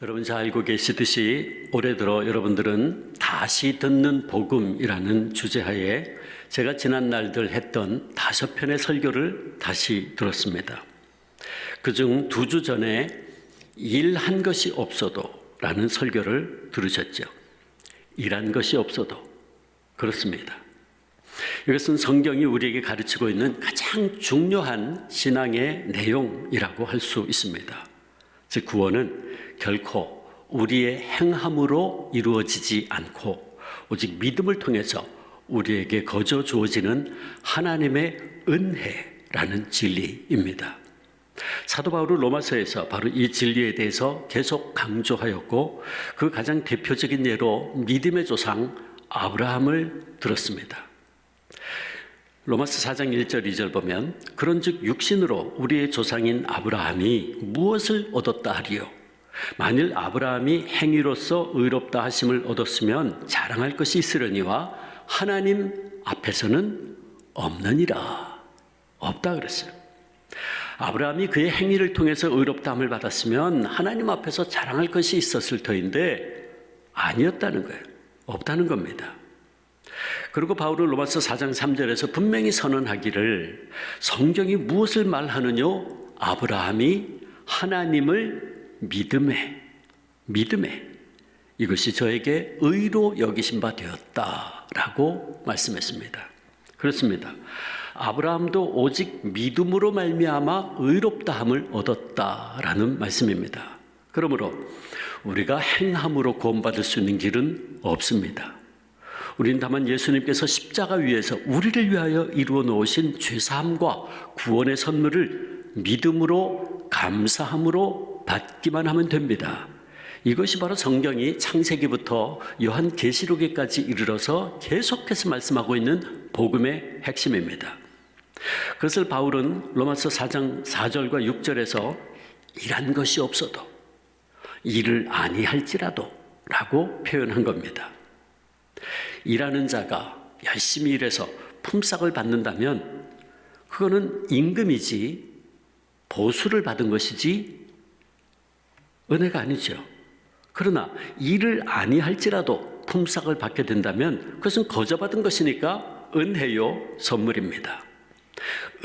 여러분 잘 알고 계시듯이 올해 들어 여러분들은 다시 듣는 복음이라는 주제하에 제가 지난 날들 했던 5편의 설교를 다시 들었습니다. 그중 2주 전에 일한 것이 없어도 라는 설교를 들으셨죠. 일한 것이 없어도. 그렇습니다. 이것은 성경이 우리에게 가르치고 있는 가장 중요한 신앙의 내용이라고 할 수 있습니다. 즉 구원은 결코 우리의 행함으로 이루어지지 않고 오직 믿음을 통해서 우리에게 거저 주어지는 하나님의 은혜라는 진리입니다. 사도 바울은 로마서에서 바로 이 진리에 대해서 계속 강조하였고 그 가장 대표적인 예로 믿음의 조상 아브라함을 들었습니다. 로마서 4장 1절 2절 보면 그런즉 육신으로 우리의 조상인 아브라함이 무엇을 얻었다 하리요? 만일 아브라함이 행위로서 의롭다 하심을 얻었으면 자랑할 것이 있으려니와 하나님 앞에서는 없느니라. 없다 그랬어요. 아브라함이 그의 행위를 통해서 의롭다함을 받았으면 하나님 앞에서 자랑할 것이 있었을 터인데 아니었다는 거예요. 없다는 겁니다. 그리고 바울은 로마서 4장 3절에서 분명히 선언하기를 성경이 무엇을 말하느냐? 아브라함이 하나님을 믿음에 이것이 저에게 의로 여기신 바 되었다라고 말씀했습니다. 그렇습니다. 아브라함도 오직 믿음으로 말미암아 의롭다함을 얻었다라는 말씀입니다. 그러므로 우리가 행함으로 구원받을 수 있는 길은 없습니다. 우리는 다만 예수님께서 십자가 위에서 우리를 위하여 이루어 놓으신 죄사함과 구원의 선물을 믿음으로 감사함으로 받기만 하면 됩니다. 이것이 바로 성경이 창세기부터 요한계시록에까지 이르러서 계속해서 말씀하고 있는 복음의 핵심입니다. 그것을 바울은 로마서 4장 4절과 6절에서 일한 것이 없어도 일을 아니할지라도 라고 표현한 겁니다. 일하는 자가 열심히 일해서 품삯을 받는다면 그거는 임금이지 보수를 받은 것이지 은혜가 아니죠. 그러나 일을 아니할지라도 품삯을 받게 된다면 그것은 거저 받은 것이니까 은혜요 선물입니다.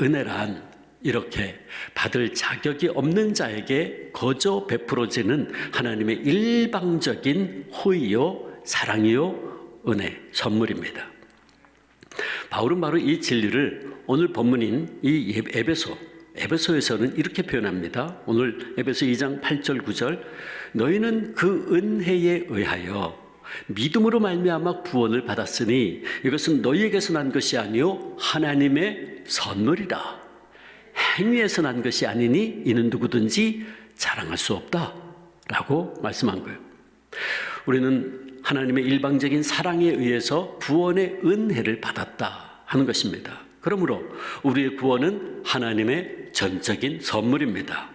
은혜란 이렇게 받을 자격이 없는 자에게 거저 베풀어지는 하나님의 일방적인 호의요 사랑이요 은혜, 선물입니다. 바울은 바로 이 진리를 오늘 본문인 이 에베소에서는 이렇게 표현합니다. 오늘 에베소 2장 8절 9절 너희는 그 은혜에 의하여 믿음으로 말미암아 구원을 받았으니 이것은 너희에게서 난 것이 아니요 하나님의 선물이라. 행위에서 난 것이 아니니 이는 누구든지 자랑할 수 없다라고 말씀한 거예요. 우리는 하나님의 일방적인 사랑에 의해서 구원의 은혜를 받았다 하는 것입니다. 그러므로 우리의 구원은 하나님의 전적인 선물입니다.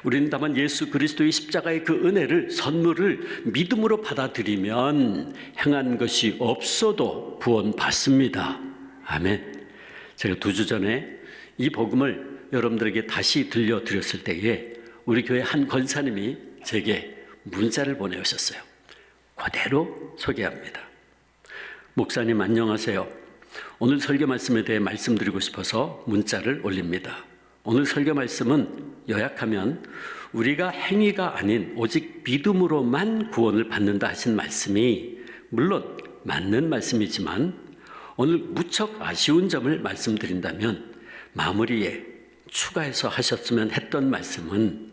우리는 다만 예수 그리스도의 십자가의 그 은혜를 선물을 믿음으로 받아들이면 행한 것이 없어도 구원받습니다. 아멘. 제가 2주 전에 이 복음을 여러분들에게 다시 들려드렸을 때에 우리 교회 한 권사님이 제게 문자를 보내오셨어요. 그대로 소개합니다. 목사님 안녕하세요. 오늘 설교 말씀에 대해 말씀드리고 싶어서 문자를 올립니다. 오늘 설교 말씀은 요약하면 우리가 행위가 아닌 오직 믿음으로만 구원을 받는다 하신 말씀이 물론 맞는 말씀이지만 오늘 무척 아쉬운 점을 말씀드린다면 마무리에 추가해서 하셨으면 했던 말씀은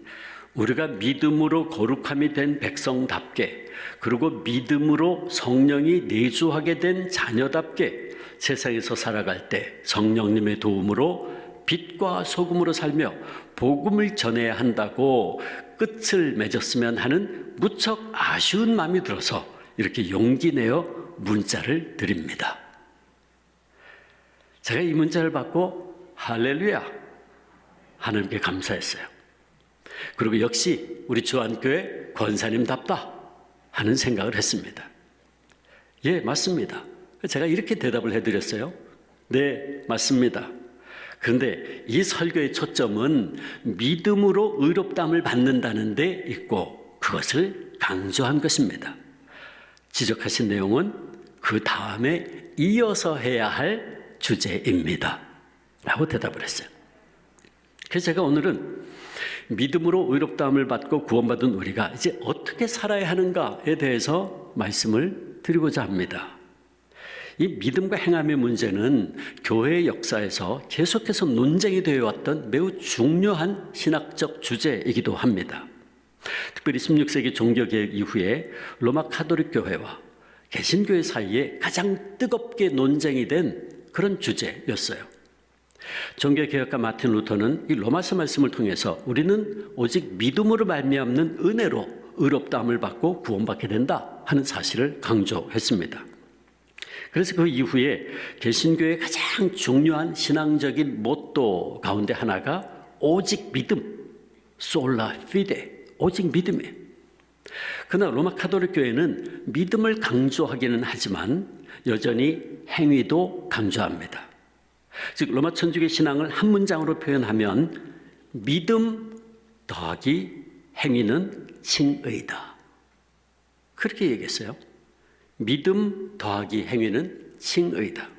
우리가 믿음으로 거룩함이 된 백성답게 그리고 믿음으로 성령이 내주하게 된 자녀답게 세상에서 살아갈 때 성령님의 도움으로 빛과 소금으로 살며 복음을 전해야 한다고 끝을 맺었으면 하는 무척 아쉬운 마음이 들어서 이렇게 용기 내어 문자를 드립니다. 제가 이 문자를 받고 할렐루야 하나님께 감사했어요. 그리고 역시 우리 주안교회 권사님답다 하는 생각을 했습니다. 예, 맞습니다. 제가 이렇게 대답을 해드렸어요. 네, 맞습니다. 그런데 이 설교의 초점은 믿음으로 의롭다함을 받는다는 데 있고 그것을 강조한 것입니다. 지적하신 내용은 그 다음에 이어서 해야 할 주제입니다. 라고 대답을 했어요. 그래서 제가 오늘은 믿음으로 의롭다함을 받고 구원받은 우리가 이제 어떻게 살아야 하는가에 대해서 말씀을 드리고자 합니다. 이 믿음과 행함의 문제는 교회의 역사에서 계속해서 논쟁이 되어 왔던 매우 중요한 신학적 주제이기도 합니다. 특별히 16세기 종교개혁 이후에 로마 카톨릭 교회와 개신교회 사이에 가장 뜨겁게 논쟁이 된 그런 주제였어요. 종교개혁가 마틴 루터는 이 로마서 말씀을 통해서 우리는 오직 믿음으로 말미암는 은혜로 의롭다함을 받고 구원받게 된다 하는 사실을 강조했습니다. 그래서 그 이후에 개신교의 가장 중요한 신앙적인 모토 가운데 하나가 오직 믿음, 솔라 피데, 오직 믿음이에요. 그러나 로마 카톨릭 교회는 믿음을 강조하기는 하지만 여전히 행위도 강조합니다. 즉 로마 천주교 신앙을 한 문장으로 표현하면 믿음 더하기 행위는 칭의다. 그렇게 얘기했어요. 믿음 더하기 행위는 칭의다.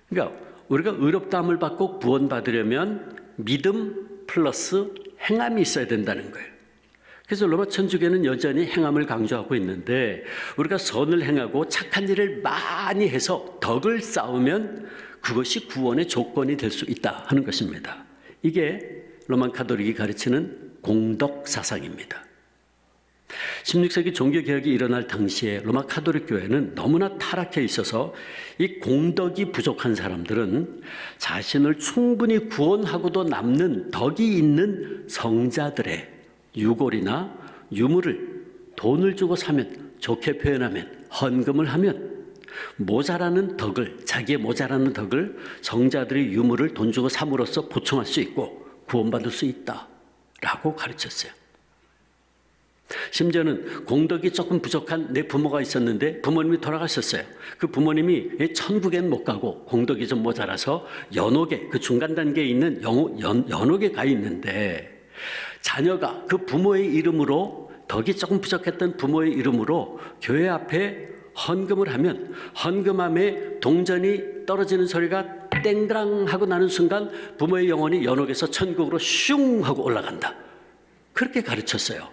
그러니까 우리가 의롭다함을 받고 구원받으려면 믿음 플러스 행함이 있어야 된다는 거예요. 그래서 로마 천주교는 여전히 행함을 강조하고 있는데 우리가 선을 행하고 착한 일을 많이 해서 덕을 쌓으면 그것이 구원의 조건이 될 수 있다 하는 것입니다. 이게 로마 카톨릭이 가르치는 공덕 사상입니다. 16세기 종교개혁이 일어날 당시에 로마 카톨릭 교회는 너무나 타락해 있어서 이 공덕이 부족한 사람들은 자신을 충분히 구원하고도 남는 덕이 있는 성자들의 유골이나 유물을 돈을 주고 사면, 좋게 표현하면 헌금을 하면 모자라는 덕을, 자기의 모자라는 덕을 성자들의 유물을 돈 주고 삼으로써 보충할 수 있고 구원받을 수 있다라고 가르쳤어요. 심지어는 공덕이 조금 부족한 내 부모가 있었는데 부모님이 돌아가셨어요. 그 부모님이 천국엔 못 가고 공덕이 좀 모자라서 연옥에, 그 중간 단계에 있는 연옥에 가 있는데 자녀가 그 부모의 이름으로, 덕이 조금 부족했던 부모의 이름으로 교회 앞에 헌금을 하면 헌금함에 동전이 떨어지는 소리가 땡그랑 하고 나는 순간 부모의 영혼이 연옥에서 천국으로 슝 하고 올라간다. 그렇게 가르쳤어요.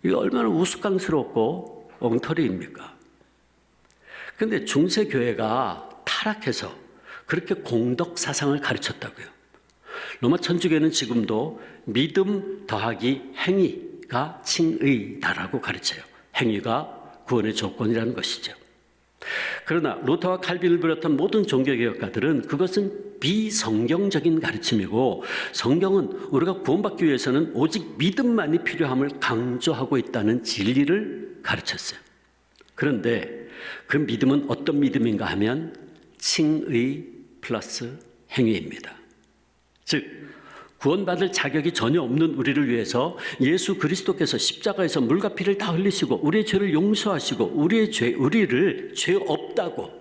이게 얼마나 우스꽝스럽고 엉터리입니까? 그런데 중세교회가 타락해서 그렇게 공덕 사상을 가르쳤다고요. 로마 천주교는 지금도 믿음 더하기 행위가 칭의다라고 가르쳐요. 행위가 구원의 조건이라는 것이죠. 그러나 루터와 칼빈을 비롯한 모든 종교개혁가들은 그것은 비성경적인 가르침이고 성경은 우리가 구원받기 위해서는 오직 믿음만이 필요함을 강조하고 있다는 진리를 가르쳤어요. 그런데 그 믿음은 어떤 믿음인가 하면 칭의 플러스 행위입니다. 즉 구원받을 자격이 전혀 없는 우리를 위해서 예수 그리스도께서 십자가에서 물과 피를 다 흘리시고 우리의 죄를 용서하시고 우리를 죄 없다고,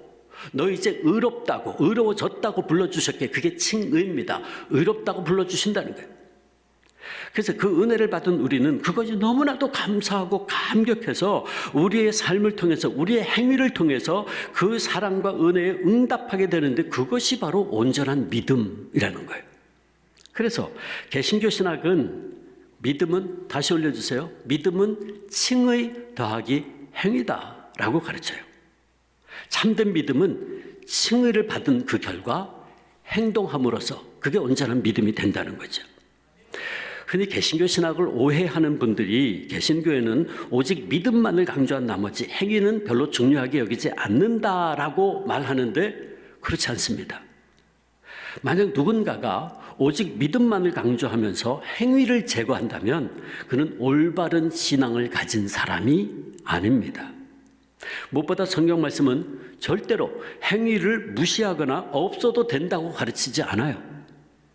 너 이제 의롭다고, 의로워졌다고 불러주셨기에 그게 칭의입니다. 의롭다고 불러주신다는 거예요. 그래서 그 은혜를 받은 우리는 그것이 너무나도 감사하고 감격해서 우리의 삶을 통해서, 우리의 행위를 통해서 그 사랑과 은혜에 응답하게 되는데 그것이 바로 온전한 믿음이라는 거예요. 그래서 개신교 신학은 믿음은, 다시 올려주세요. 믿음은 칭의 더하기 행위다라고 가르쳐요. 참된 믿음은 칭의를 받은 그 결과 행동함으로써 그게 온전한 믿음이 된다는 거죠. 흔히 개신교 신학을 오해하는 분들이 개신교에는 오직 믿음만을 강조한 나머지 행위는 별로 중요하게 여기지 않는다라고 말하는데 그렇지 않습니다. 만약 누군가가 오직 믿음만을 강조하면서 행위를 제거한다면 그는 올바른 신앙을 가진 사람이 아닙니다. 무엇보다 성경 말씀은 절대로 행위를 무시하거나 없어도 된다고 가르치지 않아요.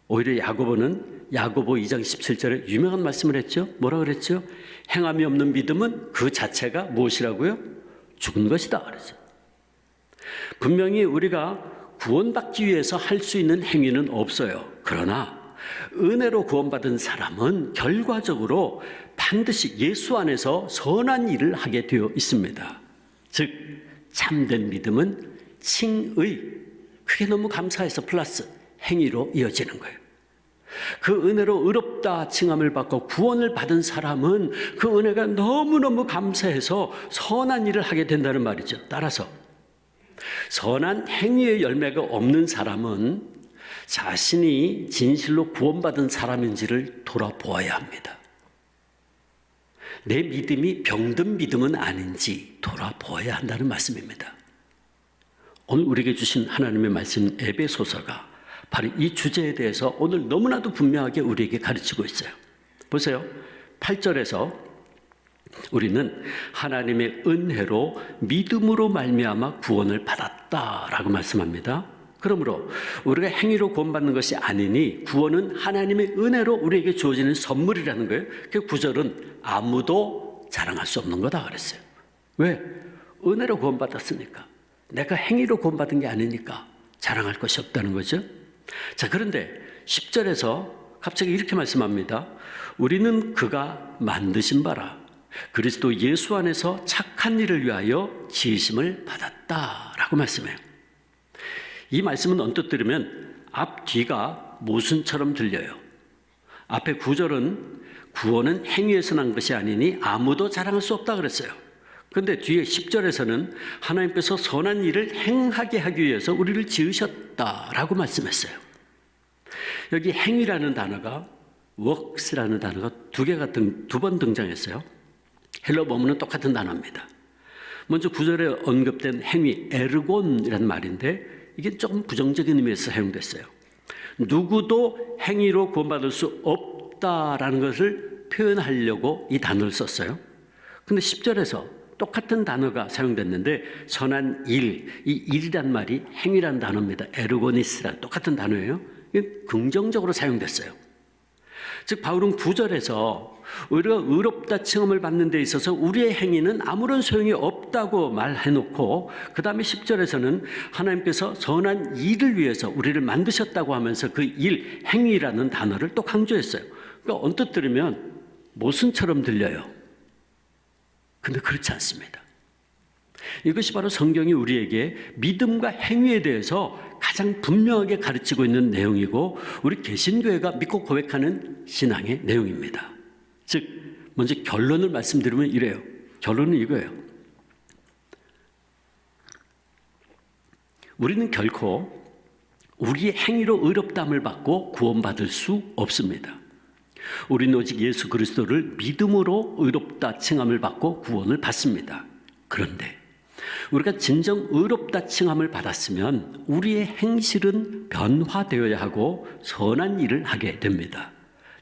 오히려 야고보는 야고보 2장 17절에 유명한 말씀을 했죠. 뭐라고 그랬죠? 행함이 없는 믿음은 그 자체가 무엇이라고요? 죽은 것이다 그러죠. 분명히 우리가 구원받기 위해서 할 수 있는 행위는 없어요. 그러나 은혜로 구원받은 사람은 결과적으로 반드시 예수 안에서 선한 일을 하게 되어 있습니다. 즉 참된 믿음은 칭의, 그게 너무 감사해서 플러스 행위로 이어지는 거예요. 그 은혜로 의롭다 칭함을 받고 구원을 받은 사람은 그 은혜가 너무너무 감사해서 선한 일을 하게 된다는 말이죠. 따라서 선한 행위의 열매가 없는 사람은 자신이 진실로 구원받은 사람인지를 돌아보아야 합니다. 내 믿음이 병든 믿음은 아닌지 돌아보아야 한다는 말씀입니다. 오늘 우리에게 주신 하나님의 말씀 에베소서가 바로 이 주제에 대해서 오늘 너무나도 분명하게 우리에게 가르치고 있어요. 보세요. 8절에서 우리는 하나님의 은혜로 믿음으로 말미암아 구원을 받았다라고 말씀합니다. 그러므로 우리가 행위로 구원받는 것이 아니니 구원은 하나님의 은혜로 우리에게 주어지는 선물이라는 거예요. 그 9절은 아무도 자랑할 수 없는 거다 그랬어요. 왜? 은혜로 구원받았으니까. 내가 행위로 구원받은 게 아니니까 자랑할 것이 없다는 거죠. 자, 그런데 10절에서 갑자기 이렇게 말씀합니다. 우리는 그가 만드신 바라 그리스도 예수 안에서 착한 일을 위하여 지으심을 받았다라고 말씀해요. 이 말씀은 언뜻 들으면 앞뒤가 모순처럼 들려요. 앞에 9절은 구원은 행위에서 난 것이 아니니 아무도 자랑할 수 없다 그랬어요. 그런데 뒤에 10절에서는 하나님께서 선한 일을 행하게 하기 위해서 우리를 지으셨다라고 말씀했어요. 여기 행위라는 단어가 works라는 단어가 두 번 등장했어요. 헬러 원문은 똑같은 단어입니다. 먼저 9절에 언급된 행위 에르곤이라는 말인데 이게 조금 부정적인 의미에서 사용됐어요. 누구도 행위로 구원받을 수 없다라는 것을 표현하려고 이 단어를 썼어요. 근데 10절에서 똑같은 단어가 사용됐는데 선한 일, 이 일이란 말이 행위란 단어입니다. 에르고니스란 똑같은 단어예요. 이게 긍정적으로 사용됐어요. 즉 바울은 9절에서 우리가 의롭다 칭함을 받는 데 있어서 우리의 행위는 아무런 소용이 없다고 말해놓고 그 다음에 10절에서는 하나님께서 선한 일을 위해서 우리를 만드셨다고 하면서 그 일, 행위라는 단어를 또 강조했어요. 그러니까 언뜻 들으면 모순처럼 들려요. 근데 그렇지 않습니다. 이것이 바로 성경이 우리에게 믿음과 행위에 대해서 가장 분명하게 가르치고 있는 내용이고 우리 개신교회가 믿고 고백하는 신앙의 내용입니다. 즉 먼저 결론을 말씀드리면 이래요. 결론은 이거예요. 우리는 결코 우리의 행위로 의롭다함을 받고 구원받을 수 없습니다. 우리는 오직 예수 그리스도를 믿음으로 의롭다 칭함을 받고 구원을 받습니다. 그런데 우리가 진정 의롭다 칭함을 받았으면 우리의 행실은 변화되어야 하고 선한 일을 하게 됩니다.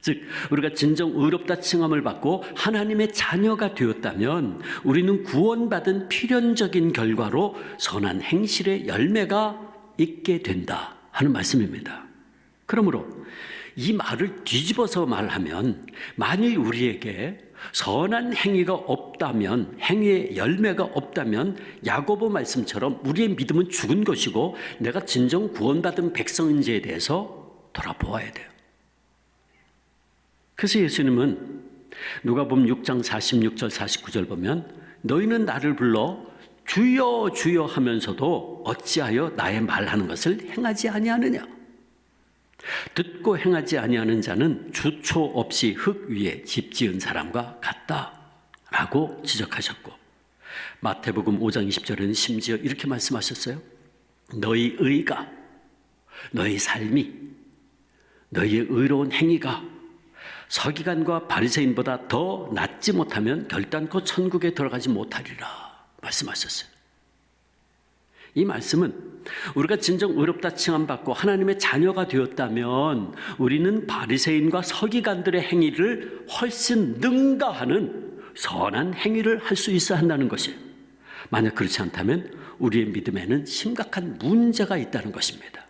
즉 우리가 진정 의롭다 칭함을 받고 하나님의 자녀가 되었다면 우리는 구원받은 필연적인 결과로 선한 행실의 열매가 있게 된다 하는 말씀입니다. 그러므로 이 말을 뒤집어서 말하면 만일 우리에게 선한 행위가 없다면 행위의 열매가 없다면 야고보 말씀처럼 우리의 믿음은 죽은 것이고 내가 진정 구원받은 백성인지에 대해서 돌아보아야 돼요. 그래서 예수님은 누가복음 6장 46절 49절 보면 너희는 나를 불러 주여 주여 하면서도 어찌하여 나의 말하는 것을 행하지 아니하느냐. 듣고 행하지 아니하는 자는 주초 없이 흙 위에 집 지은 사람과 같다라고 지적하셨고 마태복음 5장 20절에는 심지어 이렇게 말씀하셨어요. 너희 의가 너희 삶이 너희의 의로운 행위가 서기관과 바리새인보다 더 낫지 못하면 결단코 천국에 들어가지 못하리라 말씀하셨어요. 이 말씀은 우리가 진정 의롭다 칭함받고 하나님의 자녀가 되었다면 우리는 바리새인과 서기관들의 행위를 훨씬 능가하는 선한 행위를 할 수 있어야 한다는 것이에요. 만약 그렇지 않다면 우리의 믿음에는 심각한 문제가 있다는 것입니다.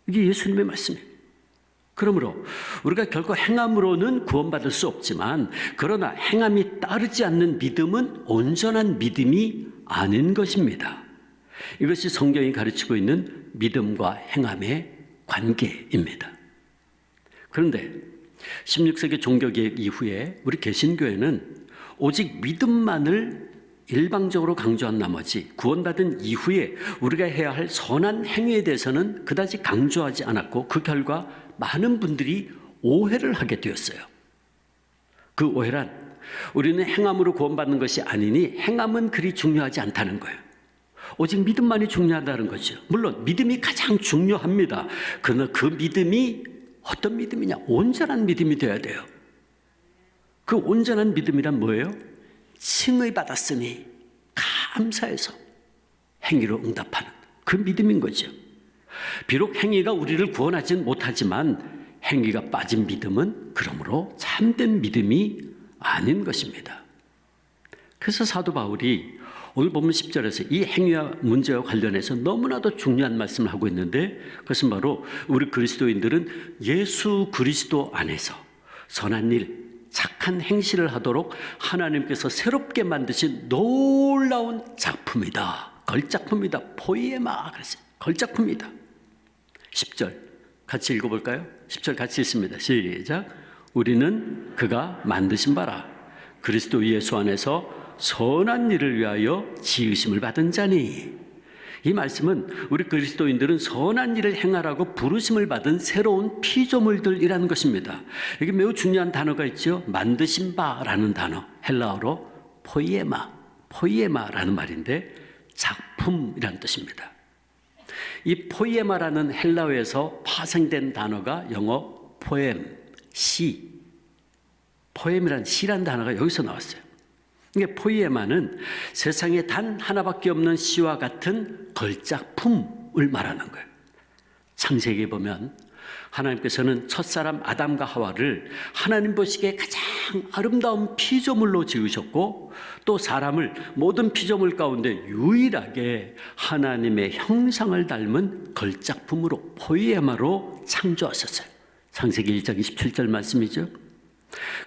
이게 예수님의 말씀이에요. 그러므로 우리가 결코 행함으로는 구원받을 수 없지만 그러나 행함이 따르지 않는 믿음은 온전한 믿음이 아닌 것입니다. 이것이 성경이 가르치고 있는 믿음과 행함의 관계입니다. 그런데 16세기 종교개혁 이후에 우리 개신교회는 오직 믿음만을 일방적으로 강조한 나머지 구원받은 이후에 우리가 해야 할 선한 행위에 대해서는 그다지 강조하지 않았고, 그 결과 많은 분들이 오해를 하게 되었어요. 그 오해란 우리는 행함으로 구원받는 것이 아니니 행함은 그리 중요하지 않다는 거예요. 오직 믿음만이 중요하다는 거죠. 물론 믿음이 가장 중요합니다. 그러나 그 믿음이 어떤 믿음이냐? 온전한 믿음이 되어야 돼요. 그 온전한 믿음이란 뭐예요? 칭의 받았으니 감사해서 행위로 응답하는 그 믿음인 거죠. 비록 행위가 우리를 구원하지는 못하지만 행위가 빠진 믿음은 그러므로 참된 믿음이 아닌 것입니다. 그래서 사도 바울이 오늘 본문 10절에서 이 행위와 문제와 관련해서 너무나도 중요한 말씀을 하고 있는데, 그것은 바로 우리 그리스도인들은 예수 그리스도 안에서 선한 일, 착한 행실을 하도록 하나님께서 새롭게 만드신 놀라운 작품이다. 걸작품이다. 포이에마 그랬어요. 걸작품이다. 10절 같이 읽어볼까요? 10절 같이 읽습니다. 시작. 우리는 그가 만드신 바라 그리스도 예수 안에서 선한 일을 위하여 지으심을 받은 자니. 이 말씀은 우리 그리스도인들은 선한 일을 행하라고 부르심을 받은 새로운 피조물들이라는 것입니다. 여기 매우 중요한 단어가 있죠. 만드신 바라는 단어, 헬라어로 포이에마라는 말인데 작품이라는 뜻입니다. 이 포이에마라는 헬라어에서 파생된 단어가 영어 포엠, 시, 포엠이란 시란 단어가 여기서 나왔어요. 이게 포이에마는 세상에 단 하나밖에 없는 시와 같은 걸작품을 말하는 거예요. 창세기에 보면 하나님께서는 첫사람 아담과 하와를 하나님 보시기에 가장 아름다운 피조물로 지으셨고, 또 사람을 모든 피조물 가운데 유일하게 하나님의 형상을 닮은 걸작품으로 포이에마로 창조하셨어요. 창세기 1장 27절 말씀이죠.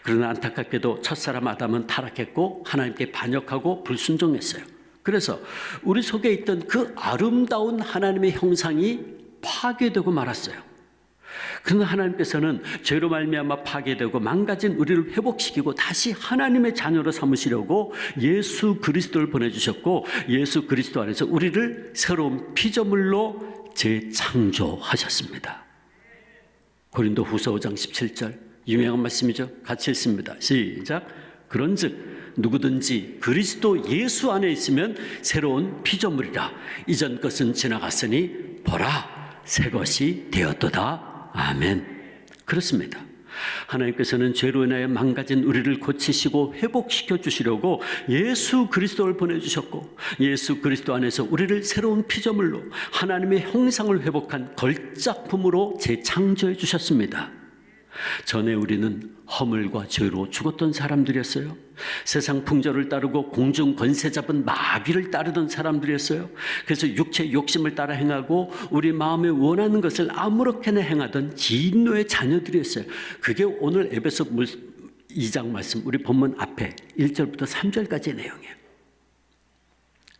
그러나 안타깝게도 첫사람 아담은 타락했고 하나님께 반역하고 불순종했어요. 그래서 우리 속에 있던 그 아름다운 하나님의 형상이 파괴되고 말았어요. 그러나 하나님께서는 죄로 말미암아 파괴되고 망가진 우리를 회복시키고 다시 하나님의 자녀로 삼으시려고 예수 그리스도를 보내주셨고, 예수 그리스도 안에서 우리를 새로운 피조물로 재창조하셨습니다. 고린도 후서 5장 17절 유명한 말씀이죠. 같이 읽습니다. 시작. 그런즉 누구든지 그리스도 예수 안에 있으면 새로운 피조물이라. 이전 것은 지나갔으니 보라 새 것이 되었도다. 아멘. 그렇습니다. 하나님께서는 죄로 인하여 망가진 우리를 고치시고 회복시켜 주시려고 예수 그리스도를 보내주셨고, 예수 그리스도 안에서 우리를 새로운 피조물로 하나님의 형상을 회복한 걸작품으로 재창조해 주셨습니다. 전에 우리는 허물과 죄로 죽었던 사람들이었어요. 세상 풍조를 따르고 공중 권세 잡은 마귀를 따르던 사람들이었어요. 그래서 육체의 욕심을 따라 행하고 우리 마음에 원하는 것을 아무렇게나 행하던 진노의 자녀들이었어요. 그게 오늘 에베소 2장 말씀, 우리 본문 앞에 1절부터 3절까지의 내용이에요.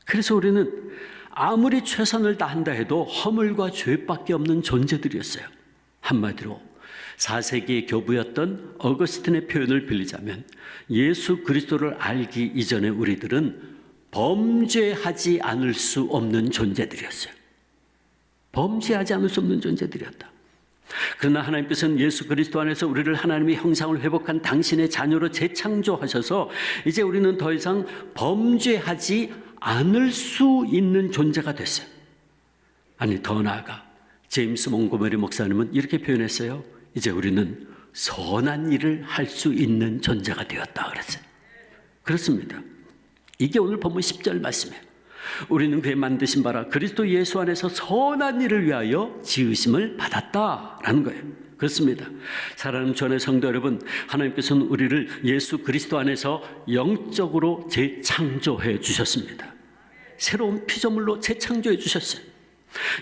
그래서 우리는 아무리 최선을 다한다 해도 허물과 죄밖에 없는 존재들이었어요. 한마디로 4세기의 교부였던 어거스틴의 표현을 빌리자면, 예수 그리스도를 알기 이전에 우리들은 범죄하지 않을 수 없는 존재들이었어요. 범죄하지 않을 수 없는 존재들이었다. 그러나 하나님께서는 예수 그리스도 안에서 우리를 하나님의 형상을 회복한 당신의 자녀로 재창조하셔서 이제 우리는 더 이상 범죄하지 않을 수 있는 존재가 됐어요. 아니, 더 나아가 제임스 몽고메리 목사님은 이렇게 표현했어요. 이제 우리는 선한 일을 할 수 있는 존재가 되었다 그랬어요. 그렇습니다. 이게 오늘 본문 10절 말씀이에요. 우리는 그의 만드신 바라 그리스도 예수 안에서 선한 일을 위하여 지으심을 받았다라는 거예요. 그렇습니다. 사랑하는 주안의 성도 여러분, 하나님께서는 우리를 예수 그리스도 안에서 영적으로 재창조해 주셨습니다. 새로운 피조물로 재창조해 주셨어요.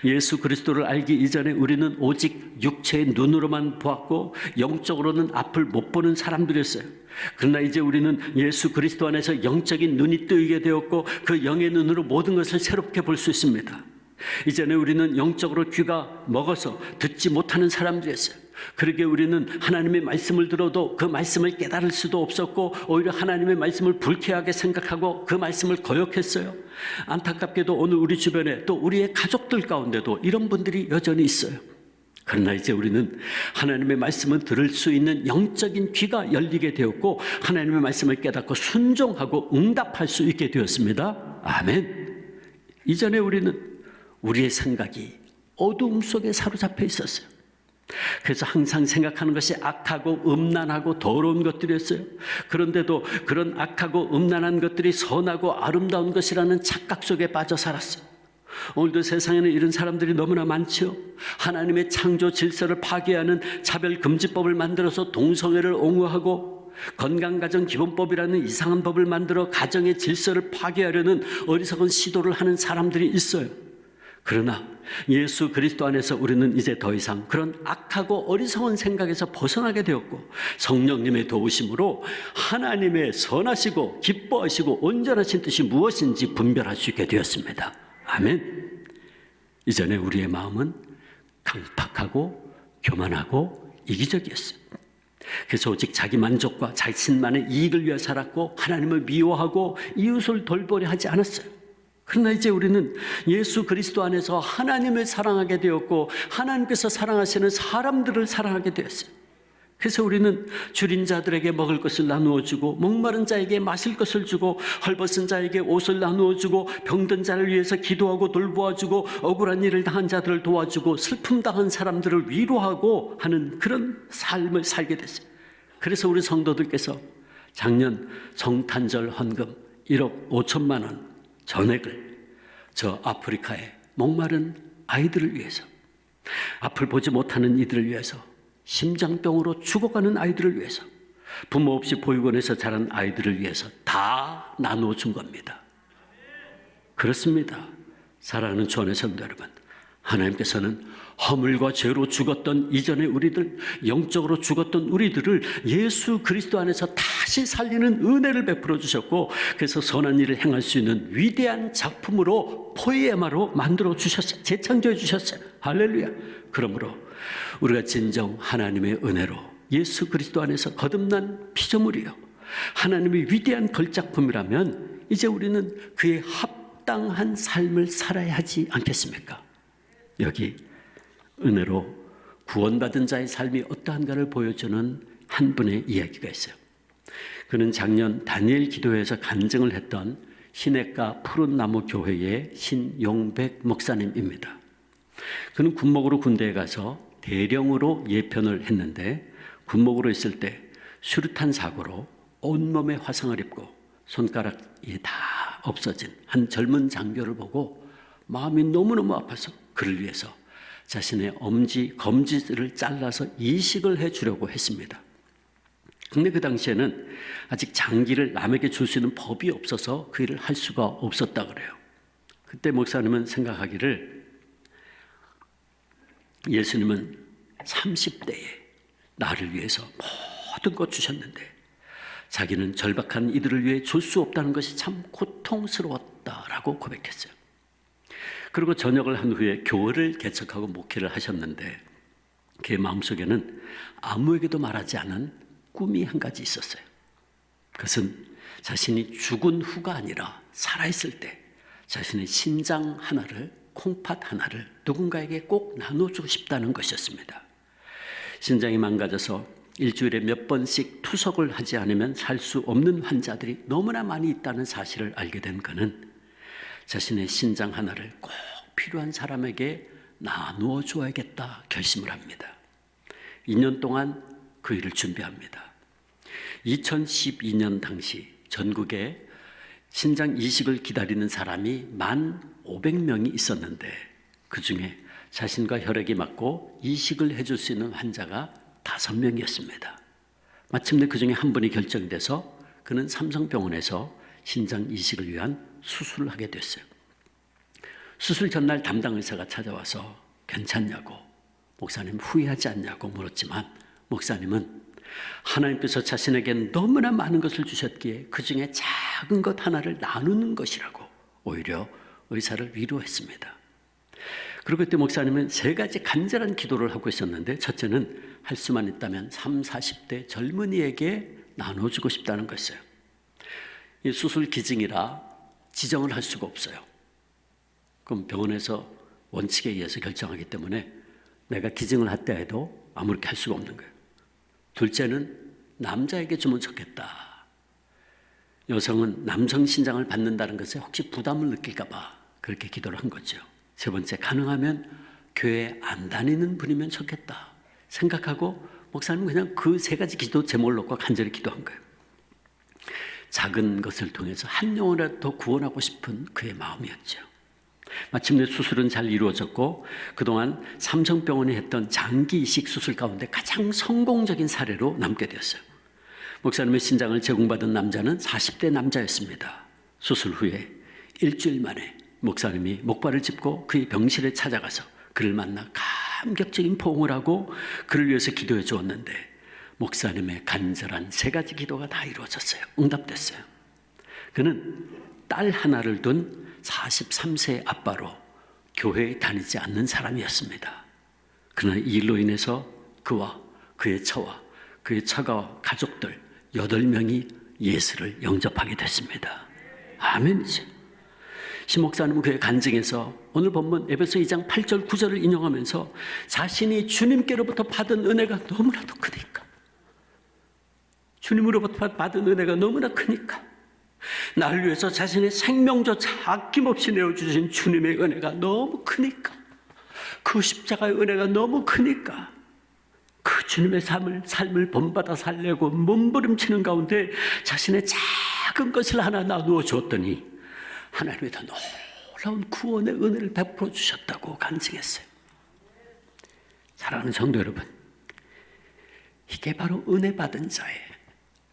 예수 그리스도를 알기 이전에 우리는 오직 육체의 눈으로만 보았고 영적으로는 앞을 못 보는 사람들이었어요. 그러나 이제 우리는 예수 그리스도 안에서 영적인 눈이 뜨이게 되었고 그 영의 눈으로 모든 것을 새롭게 볼 수 있습니다. 이전에 우리는 영적으로 귀가 먹어서 듣지 못하는 사람들이었어요. 그러게 우리는 하나님의 말씀을 들어도 그 말씀을 깨달을 수도 없었고 오히려 하나님의 말씀을 불쾌하게 생각하고 그 말씀을 거역했어요. 안타깝게도 오늘 우리 주변에 또 우리의 가족들 가운데도 이런 분들이 여전히 있어요. 그러나 이제 우리는 하나님의 말씀을 들을 수 있는 영적인 귀가 열리게 되었고 하나님의 말씀을 깨닫고 순종하고 응답할 수 있게 되었습니다. 아멘. 이전에 우리는 우리의 생각이 어두움 속에 사로잡혀 있었어요. 그래서 항상 생각하는 것이 악하고 음란하고 더러운 것들이었어요. 그런데도 그런 악하고 음란한 것들이 선하고 아름다운 것이라는 착각 속에 빠져 살았어요. 오늘도 세상에는 이런 사람들이 너무나 많죠. 하나님의 창조 질서를 파괴하는 차별금지법을 만들어서 동성애를 옹호하고 건강가정기본법이라는 이상한 법을 만들어 가정의 질서를 파괴하려는 어리석은 시도를 하는 사람들이 있어요. 그러나 예수 그리스도 안에서 우리는 이제 더 이상 그런 악하고 어리석은 생각에서 벗어나게 되었고 성령님의 도우심으로 하나님의 선하시고 기뻐하시고 온전하신 뜻이 무엇인지 분별할 수 있게 되었습니다. 아멘. 이전에 우리의 마음은 강팍하고 교만하고 이기적이었어요. 그래서 오직 자기 만족과 자신만의 이익을 위해 살았고 하나님을 미워하고 이웃을 돌보려 하지 않았어요. 그러나 이제 우리는 예수 그리스도 안에서 하나님을 사랑하게 되었고 하나님께서 사랑하시는 사람들을 사랑하게 되었어요. 그래서 우리는 줄인 자들에게 먹을 것을 나누어 주고 목마른 자에게 마실 것을 주고 헐벗은 자에게 옷을 나누어 주고 병든 자를 위해서 기도하고 돌보아 주고 억울한 일을 당한 자들을 도와주고 슬픔 당한 사람들을 위로하고 하는 그런 삶을 살게 됐어요. 그래서 우리 성도들께서 작년 성탄절 헌금 1억 5천만 원 전액을 저 아프리카의 목마른 아이들을 위해서, 앞을 보지 못하는 이들을 위해서, 심장병으로 죽어가는 아이들을 위해서, 부모 없이 보육원에서 자란 아이들을 위해서 다 나누어 준 겁니다. 그렇습니다. 사랑하는 주 안의 성도 여러분, 하나님께서는 허물과 죄로 죽었던 이전의 우리들, 영적으로 죽었던 우리들을 예수 그리스도 안에서 다시 살리는 은혜를 베풀어 주셨고, 그래서 선한 일을 행할 수 있는 위대한 작품으로 포에마로 만들어 주셨어요. 재창조해 주셨어요. 할렐루야. 그러므로 우리가 진정 하나님의 은혜로 예수 그리스도 안에서 거듭난 피조물이요, 하나님의 위대한 걸작품이라면 이제 우리는 그에 합당한 삶을 살아야 하지 않겠습니까? 여기 은혜로 구원받은 자의 삶이 어떠한가를 보여주는 한 분의 이야기가 있어요. 그는 작년 다니엘 기도회에서 간증을 했던 시냇가 푸른 나무 교회의 신용백 목사님입니다. 그는 군목으로 군대에 가서 대령으로 예편을 했는데 군목으로 있을 때 수류탄 사고로 온몸에 화상을 입고 손가락이 다 없어진 한 젊은 장교를 보고 마음이 너무너무 아파서 그를 위해서 자신의 검지를 잘라서 이식을 해주려고 했습니다. 근데 그 당시에는 아직 장기를 남에게 줄 수 있는 법이 없어서 그 일을 할 수가 없었다 그래요. 그때 목사님은 생각하기를, 예수님은 30대에 나를 위해서 모든 것 주셨는데 자기는 절박한 이들을 위해 줄 수 없다는 것이 참 고통스러웠다라고 고백했어요. 그리고 전역을 한 후에 교회를 개척하고 목회를 하셨는데 그의 마음속에는 아무에게도 말하지 않은 꿈이 한 가지 있었어요. 그것은 자신이 죽은 후가 아니라 살아있을 때 자신의 신장 하나를, 콩팥 하나를 누군가에게 꼭 나눠주고 싶다는 것이었습니다. 신장이 망가져서 일주일에 몇 번씩 투석을 하지 않으면 살 수 없는 환자들이 너무나 많이 있다는 사실을 알게 된 그는 자신의 신장 하나를 꼭 필요한 사람에게 나누어 줘야겠다 결심을 합니다. 2년 동안 그 일을 준비합니다. 2012년 당시 전국에 신장 이식을 기다리는 사람이 1,500명이 있었는데 그 중에 자신과 혈액이 맞고 이식을 해줄 수 있는 환자가 5명이었습니다. 마침내 그 중에 한 분이 결정돼서 그는 삼성병원에서 신장 이식을 위한 수술을 하게 됐어요. 수술 전날 담당 의사가 찾아와서 괜찮냐고, 목사님 후회하지 않냐고 물었지만 목사님은 하나님께서 자신에게 너무나 많은 것을 주셨기에 그 중에 작은 것 하나를 나누는 것이라고 오히려 의사를 위로했습니다. 그리고 그때 목사님은 세 가지 간절한 기도를 하고 있었는데, 첫째는 할 수만 있다면 30, 40대 젊은이에게 나눠주고 싶다는 것이에요. 이 수술 기증이라 지정을 할 수가 없어요. 그럼 병원에서 원칙에 의해서 결정하기 때문에 내가 기증을 했다 해도 아무렇게 할 수가 없는 거예요. 둘째는 남자에게 주면 좋겠다. 여성은 남성 신장을 받는다는 것에 혹시 부담을 느낄까 봐 그렇게 기도를 한 거죠. 세 번째, 가능하면 교회 안 다니는 분이면 좋겠다 생각하고 목사님은 그냥 그 세 가지 기도 제목을 놓고 간절히 기도한 거예요. 작은 것을 통해서 한 영혼이라도 구원하고 싶은 그의 마음이었죠. 마침내 수술은 잘 이루어졌고 그동안 삼성병원이 했던 장기 이식 수술 가운데 가장 성공적인 사례로 남게 되었어요. 목사님의 신장을 제공받은 남자는 40대 남자였습니다. 수술 후에 일주일 만에 목사님이 목발을 짚고 그의 병실에 찾아가서 그를 만나 감격적인 포옹을 하고 그를 위해서 기도해 주었는데, 목사님의 간절한 세 가지 기도가 다 이루어졌어요. 응답됐어요. 그는 딸 하나를 둔 43세 아빠로 교회에 다니지 않는 사람이었습니다. 그러나 이 일로 인해서 그와 그의 처와 그의 처가 가족들 8명이 예수를 영접하게 됐습니다. 아멘이죠. 시 목사님은 그의 간증에서 오늘 본문 에베소 2장 8절 9절을 인용하면서 자신이 주님께로부터 받은 은혜가 너무나도 크니까, 주님으로부터 받은 은혜가 너무나 크니까, 나를 위해서 자신의 생명조차 아낌없이 내어주신 주님의 은혜가 너무 크니까, 그 십자가의 은혜가 너무 크니까 그 주님의 삶을 본받아 살려고 몸부림치는 가운데 자신의 작은 것을 하나 나누어 주었더니 하나님의 더 놀라운 구원의 은혜를 베풀어 주셨다고 간증했어요. 사랑하는 성도 여러분, 이게 바로 은혜 받은 자의,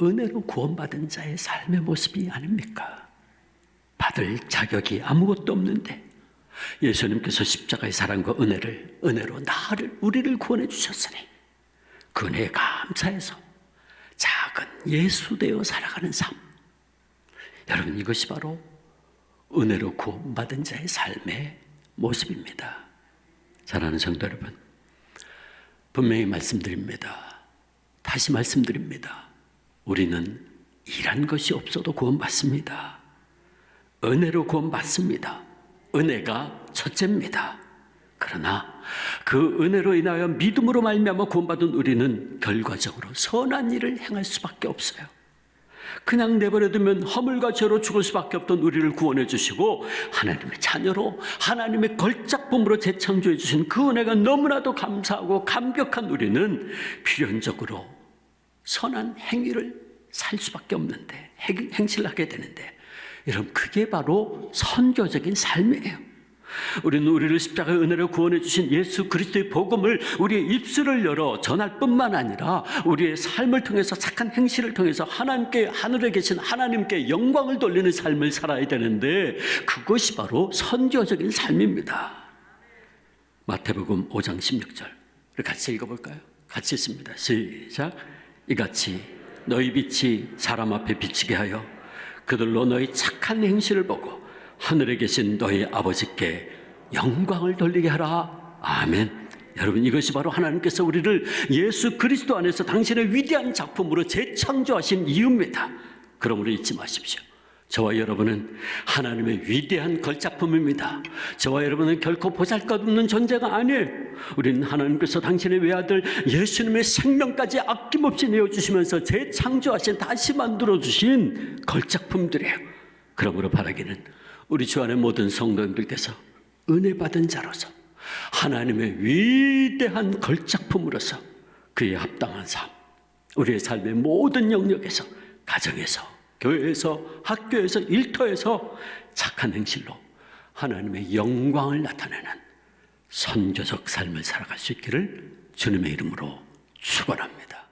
은혜로 구원받은 자의 삶의 모습이 아닙니까? 받을 자격이 아무것도 없는데 예수님께서 십자가의 사랑과 은혜로 우리를 구원해 주셨으니 그 은혜에 감사해서 작은 예수되어 살아가는 삶, 여러분, 이것이 바로 은혜로 구원받은 자의 삶의 모습입니다. 사랑하는 성도 여러분, 분명히 말씀드립니다. 다시 말씀드립니다. 우리는 일한 것이 없어도 구원받습니다. 은혜로 구원받습니다. 은혜가 첫째입니다. 그러나 그 은혜로 인하여 믿음으로 말미암아 구원받은 우리는 결과적으로 선한 일을 행할 수밖에 없어요. 그냥 내버려두면 허물과 죄로 죽을 수밖에 없던 우리를 구원해 주시고 하나님의 자녀로 하나님의 걸작품으로 재창조해 주신 그 은혜가 너무나도 감사하고 감격한 우리는 필연적으로 선한 행위를 살 수밖에 없는데, 행실을 하게 되는데, 여러분, 그게 바로 선교적인 삶이에요. 우리는 우리를 십자가의 은혜로 구원해 주신 예수 그리스도의 복음을 우리의 입술을 열어 전할 뿐만 아니라 우리의 삶을 통해서, 착한 행실을 통해서 하늘에 계신 하나님께 영광을 돌리는 삶을 살아야 되는데, 그것이 바로 선교적인 삶입니다. 마태복음 5장 16절 같이 읽어볼까요? 같이 읽습니다. 시작. 이같이 너희 빛이 사람 앞에 비치게 하여 그들로 너희 착한 행실을 보고 하늘에 계신 너희 아버지께 영광을 돌리게 하라. 아멘. 여러분, 이것이 바로 하나님께서 우리를 예수 그리스도 안에서 당신의 위대한 작품으로 재창조하신 이유입니다. 그러므로 잊지 마십시오. 저와 여러분은 하나님의 위대한 걸작품입니다. 저와 여러분은 결코 보잘것없는 존재가 아니에요. 우리는 하나님께서 당신의 외아들 예수님의 생명까지 아낌없이 내어주시면서 재창조하신, 다시 만들어주신 걸작품들이에요. 그러므로 바라기는 우리 주 안의 모든 성도님들께서 은혜 받은 자로서 하나님의 위대한 걸작품으로서 그에 합당한 삶, 우리의 삶의 모든 영역에서, 가정에서, 교회에서, 학교에서, 일터에서 착한 행실로 하나님의 영광을 나타내는 선교적 삶을 살아갈 수 있기를 주님의 이름으로 축원합니다.